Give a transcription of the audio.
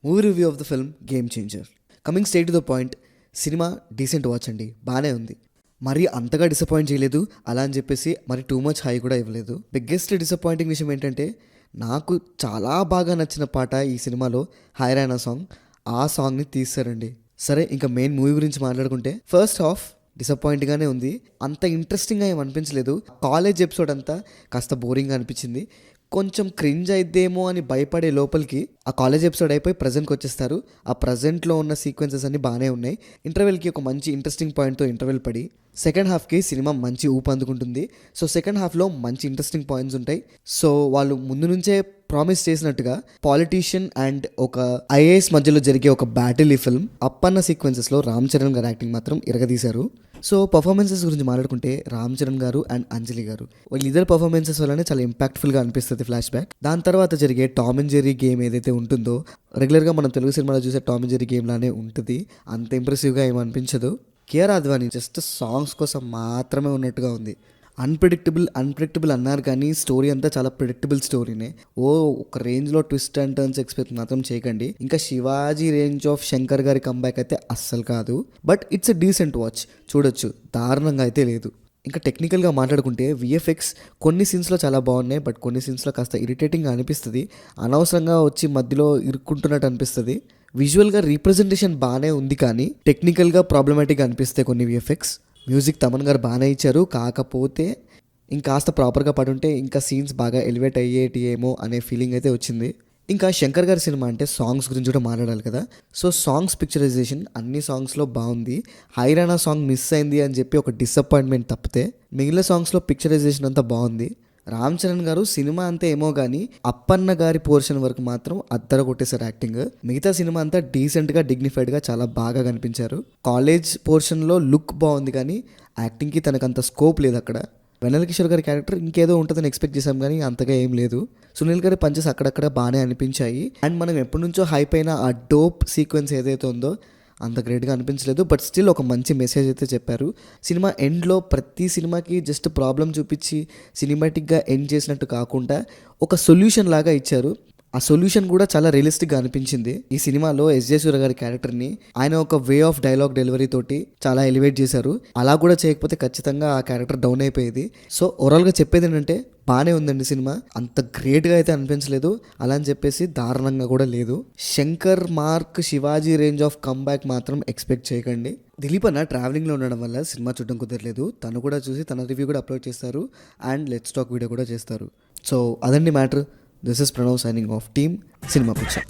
Movie review of the film game changer. Coming straight to the point, cinema decent watch అండి, బాగానే ఉంది. మరీ అంతగా డిసప్పాయింట్ చేయలేదు, అలా అని చెప్పేసి మరి టూ మచ్ హై కూడా ఇవ్వలేదు. బిగ్గెస్ట్ డిసప్పాయింటింగ్ విషయం ఏంటంటే, నాకు చాలా బాగా నచ్చిన పాట ఈ సినిమాలో హైరానా సాంగ్. ఆ సాంగ్ని తీస్తారండి. సరే, ఇంకా మెయిన్ మూవీ గురించి మాట్లాడుకుంటే, ఫస్ట్ హాఫ్ డిసప్పాయింట్గానే ఉంది. అంత ఇంట్రెస్టింగ్గా ఏం అనిపించలేదు. కాలేజ్ ఎపిసోడ్ అంతా కాస్త బోరింగ్గా అనిపించింది. కొంచెం క్రింజ్ అయిద్దేమో అని భయపడే లోపలికి ఆ కాలేజ్ ఎపిసోడ్ అయిపోయి ప్రజెంట్కి వచ్చేస్తారు. ఆ ప్రజెంట్లో ఉన్న సీక్వెన్సెస్ అన్నీ బాగానే ఉన్నాయి. ఇంటర్వెల్కి ఒక మంచి ఇంట్రెస్టింగ్ పాయింట్తో ఇంటర్వెల్ పడి సెకండ్ హాఫ్కి సినిమా మంచి ఊపు అందుకుంటుంది. సో సెకండ్ హాఫ్లో మంచి ఇంట్రెస్టింగ్ పాయింట్స్ ఉంటాయి. సో వాళ్ళు ముందు నుంచే ప్రామిస్ చేసినట్టుగా పాలిటీషియన్ అండ్ ఒక ఐఏఎస్ మధ్యలో జరిగే ఒక బ్యాటిల్ ఈ ఫిల్మ్. అప్పన్న సీక్వెన్సెస్లో రామ్ చరణ్ గారు యాక్టింగ్ మాత్రం ఇరగదీశారు. సో పర్ఫార్మెన్సెస్ గురించి మాట్లాడుకుంటే, రామ్ చరణ్ గారు అండ్ అంజలి గారు వీళ్ళిద్దరు పర్ఫార్మెన్సెస్ వల్లనే చాలా ఇంపాక్ట్ఫుల్గా అనిపిస్తుంది ఫ్లాష్ బ్యాక్. దాని తర్వాత జరిగే టామ్ అండ్ జెర్రీ గేమ్ ఏదైతే ఉంటుందో, రెగ్యులర్గా మనం తెలుగు సినిమాలో చూసే టామ్ అండ్ జెర్రీ గేమ్ లానే ఉంటుంది. అంత ఇంప్రెసివ్గా ఏమి అనిపించదు. కేఆర్ అద్వానీ జస్ట్ సాంగ్స్ కోసం మాత్రమే ఉన్నట్టుగా ఉంది. అన్ప్రెడిక్టబుల్ అన్నారు కానీ స్టోరీ అంతా చాలా ప్రెడిక్టబుల్ స్టోరీనే. ఒక రేంజ్లో ట్విస్ట్ అండ్ టర్న్స్ ఎక్స్పెక్ట్ మాత్రం చేయకండి. ఇంకా శివాజీ రేంజ్ ఆఫ్ శంకర్ గారి కంబ్యాక్ అయితే అస్సలు కాదు. But it's a decent watch, చూడొచ్చు, దారుణంగా అయితే లేదు. ఇంకా టెక్నికల్గా మాట్లాడుకుంటే విఎఫ్ఎక్స్ కొన్ని సీన్స్లో చాలా బాగున్నాయి, బట్ కొన్ని సీన్స్లో కాస్త ఇరిటేటింగ్గా అనిపిస్తుంది. అనవసరంగా వచ్చి మధ్యలో ఇరుక్కుంటున్నట్టు అనిపిస్తుంది. విజువల్గా రీప్రజెంటేషన్ బాగానే ఉంది, కానీ టెక్నికల్గా ప్రాబ్లమాటిక్గా అనిపిస్తాయి కొన్ని విఎఫ్ఎక్స్. మ్యూజిక్ తమన్ గారు బాగానే ఇచ్చారు, కాకపోతే ఇంకాస్త ప్రాపర్గా పడుంటే ఇంకా సీన్స్ బాగా ఎలివేట్ అయ్యేటి ఏమో అనే ఫీలింగ్ అయితే వచ్చింది. ఇంకా శంకర్ గారి సినిమా అంటే సాంగ్స్ గురించి కూడా మాట్లాడాలి కదా. సో సాంగ్స్ పిక్చరైజేషన్ అన్ని సాంగ్స్లో బాగుంది. హైరానా సాంగ్ మిస్ అయింది అని చెప్పి ఒక డిసప్పాయింట్మెంట్ తప్పితే మిగిలిన సాంగ్స్లో పిక్చరైజేషన్ అంతా బాగుంది. రామ్ చరణ్ గారు సినిమా అంతా ఏమో కానీ అప్పన్న గారి పోర్షన్ వరకు మాత్రం అద్దర కొట్టేశారు యాక్టింగ్. మిగతా సినిమా అంతా డీసెంట్గా డిగ్నిఫైడ్గా చాలా బాగా కనిపించారు. కాలేజ్ పోర్షన్లో లుక్ బాగుంది, కానీ యాక్టింగ్కి తనకంత స్కోప్ లేదు అక్కడ. వెన్నెల కిషోర్ గారి క్యారెక్టర్ ఇంకేదో ఉంటుందని ఎక్స్పెక్ట్ చేశాం, కానీ అంతగా ఏం లేదు. సునీల్ గారి పంచెస్ అక్కడక్కడ బాగానే అనిపించాయి. అండ్ మనం ఎప్పటి నుంచో హైప్ అయిన ఆ డోప్ సీక్వెన్స్ ఏదైతే ఉందో అంత గ్రేట్గా అనిపించలేదు. బట్ స్టిల్ ఒక మంచి మెసేజ్ అయితే చెప్పారు. సినిమా ఎండ్లో ప్రతి సినిమాకి జస్ట్ ప్రాబ్లం చూపించి సినిమాటిక్గా ఎండ్ చేసినట్టు కాకుండా ఒక సొల్యూషన్ లాగా ఇచ్చారు. ఆ సొల్యూషన్ కూడా చాలా రియలిస్టిక్గా అనిపించింది. ఈ సినిమాలో ఎస్జే సూర్య గారి క్యారెక్టర్ని ఆయన ఒక వే ఆఫ్ డైలాగ్ డెలివరీ తోటి చాలా ఎలివేట్ చేశారు. అలా కూడా చేయకపోతే ఖచ్చితంగా ఆ క్యారెక్టర్ డౌన్ అయిపోయేది. సో ఓవరాల్గా చెప్పేది ఏంటంటే, బాగానే ఉందండి సినిమా, అంత గ్రేట్గా అయితే అనిపించలేదు, అలా అని చెప్పేసి దారుణంగా కూడా లేదు. Shankar mark Shivaji range of comeback మాత్రం ఎక్స్పెక్ట్ చేయకండి. దిలీప్ అన్న ట్రావెలింగ్లో ఉండడం వల్ల సినిమా చూడడం కుదరలేదు. తను కూడా చూసి తన రివ్యూ కూడా అప్లోడ్ చేస్తారు అండ్ లెట్స్ టాక్ వీడియో కూడా చేస్తారు. సో అదండి matter. This is Pranav signing off. Team Cinema Picture.